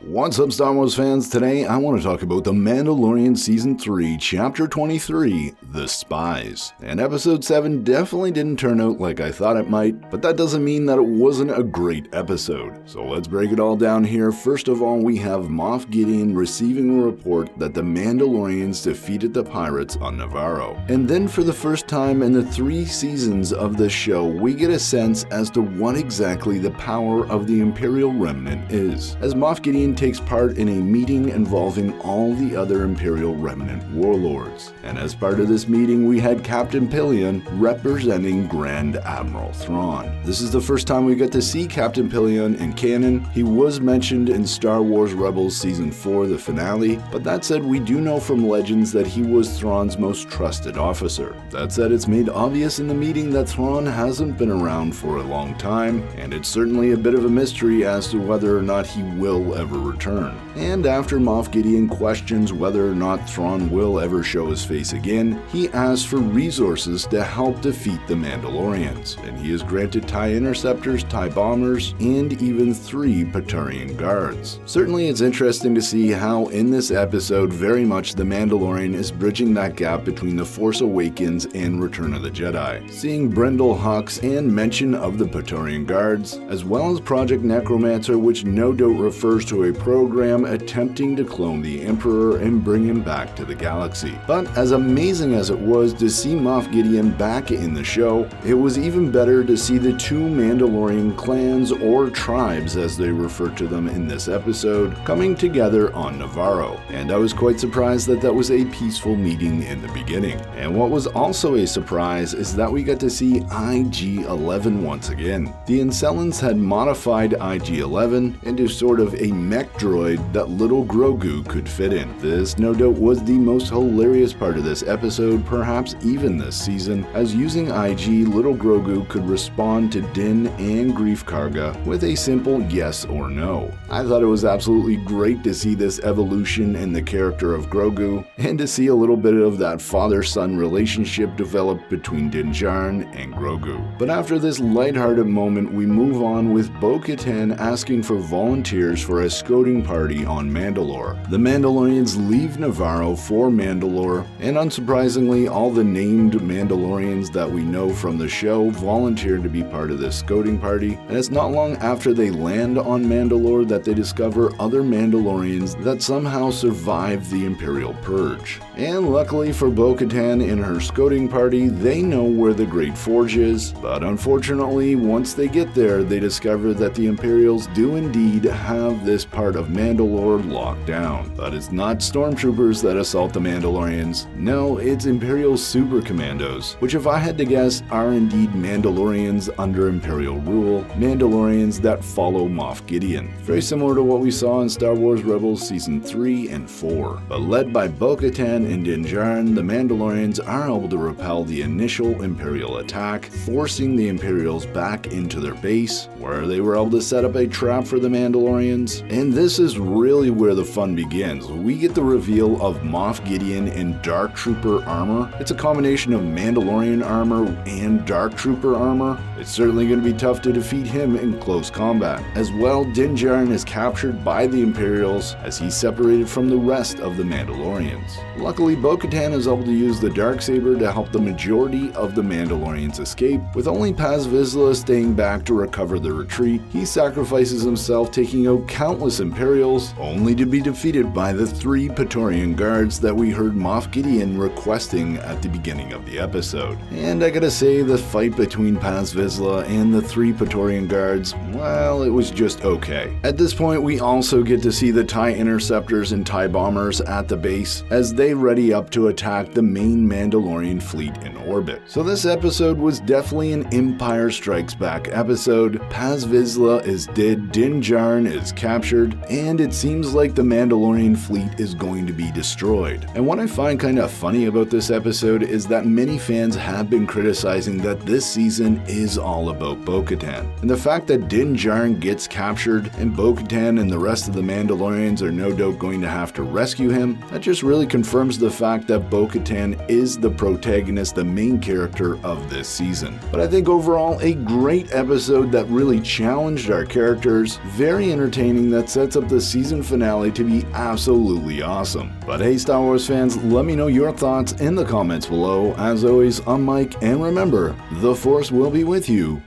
What's up, Star Wars fans? Today I want to talk about The Mandalorian Season 3, Chapter 23, The Spies. And Episode 7 definitely didn't turn out like I thought it might, but that doesn't mean that it wasn't a great episode. So let's break it all down here. First of all, we have Moff Gideon receiving a report that the Mandalorians defeated the pirates on Navarro. And then for the first time in the 3 seasons of the show, we get a sense as to what exactly the power of the Imperial Remnant is, as Moff Gideon takes part in a meeting involving all the other Imperial Remnant warlords. And as part of this meeting, we had Captain Pillion representing Grand Admiral Thrawn. This is the first time we get to see Captain Pillion in canon. He was mentioned in Star Wars Rebels Season 4, the finale, but that said, we do know from legends that he was Thrawn's most trusted officer. That said, it's made obvious in the meeting that Thrawn hasn't been around for a long time, and it's certainly a bit of a mystery as to whether or not he will ever return. And after Moff Gideon questions whether or not Thrawn will ever show his face again, he asks for resources to help defeat the Mandalorians, and he is granted TIE interceptors, TIE bombers, and even 3 Praetorian guards. Certainly it's interesting to see how in this episode very much the Mandalorian is bridging that gap between The Force Awakens and Return of the Jedi, seeing Brendol Hux and mention of the Praetorian guards, as well as Project Necromancer, which no doubt refers to a program attempting to clone the Emperor and bring him back to the galaxy. But as amazing as it was to see Moff Gideon back in the show, it was even better to see the 2 Mandalorian clans, or tribes as they refer to them in this episode, coming together on Navarro. And I was quite surprised that that was a peaceful meeting in the beginning. And what was also a surprise is that we got to see IG-11 once again. The Ancellans had modified IG-11 into sort of a mech droid that little Grogu could fit in. This no doubt was the most hilarious part of this episode, perhaps even this season, as using IG, little Grogu could respond to Din and Greef Karga with a simple yes or no. I thought it was absolutely great to see this evolution in the character of Grogu, and to see a little bit of that father-son relationship develop between Din Djarin and Grogu. But after this lighthearted moment, we move on with Bo-Katan asking for volunteers for a scouting party on Mandalore. The Mandalorians leave Navarro for Mandalore, and unsurprisingly, all the named Mandalorians that we know from the show volunteer to be part of this scouting party, and it's not long after they land on Mandalore that they discover other Mandalorians that somehow survived the Imperial Purge. And luckily for Bo-Katan and her scouting party, they know where the Great Forge is, but unfortunately, once they get there, they discover that the Imperials do indeed have this part of Mandalore locked down. But it's not stormtroopers that assault the Mandalorians. No, it's Imperial super commandos, which if I had to guess are indeed Mandalorians under Imperial rule, Mandalorians that follow Moff Gideon. Very similar to what we saw in Star Wars Rebels Season 3 and 4. But led by Bo-Katan and Din Djarin, the Mandalorians are able to repel the initial Imperial attack, forcing the Imperials back into their base, where they were able to set up a trap for the Mandalorians. And this is really where the fun begins. We get the reveal of Moff Gideon in Dark Trooper armor. It's a combination of Mandalorian armor and Dark Trooper armor. It's certainly going to be tough to defeat him in close combat. As well, Din Djarin is captured by the Imperials as he's separated from the rest of the Mandalorians. Luckily, Bo-Katan is able to use the Darksaber to help the majority of the Mandalorians escape, with only Paz Vizsla staying back to recover the retreat. He sacrifices himself, taking out countless Imperials, only to be defeated by the 3 Praetorian guards that we heard Moff Gideon requesting at the beginning of the episode. And I gotta say, the fight between Paz Vizsla and the 3 Praetorian guards, well, it was just okay. At this point, we also get to see the TIE interceptors and TIE bombers at the base as they ready up to attack the main Mandalorian fleet in orbit. So this episode was definitely an Empire Strikes Back episode. Paz Vizsla is dead, Din Djarin is captured, and it seems like the Mandalorian fleet is going to be destroyed. And what I find kind of funny about this episode is that many fans have been criticizing that this season is all about Bo-Katan. And the fact that Din Djarin gets captured and Bo-Katan and the rest of the Mandalorians are no doubt going to have to rescue him, that just really confirms the fact that Bo-Katan is the protagonist, the main character of this season. But I think overall, a great episode that really challenged our characters, very entertaining that that sets up the season finale to be absolutely awesome. But hey Star Wars fans, let me know your thoughts in the comments below. As always, I'm Mike, and remember, the Force will be with you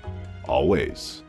always.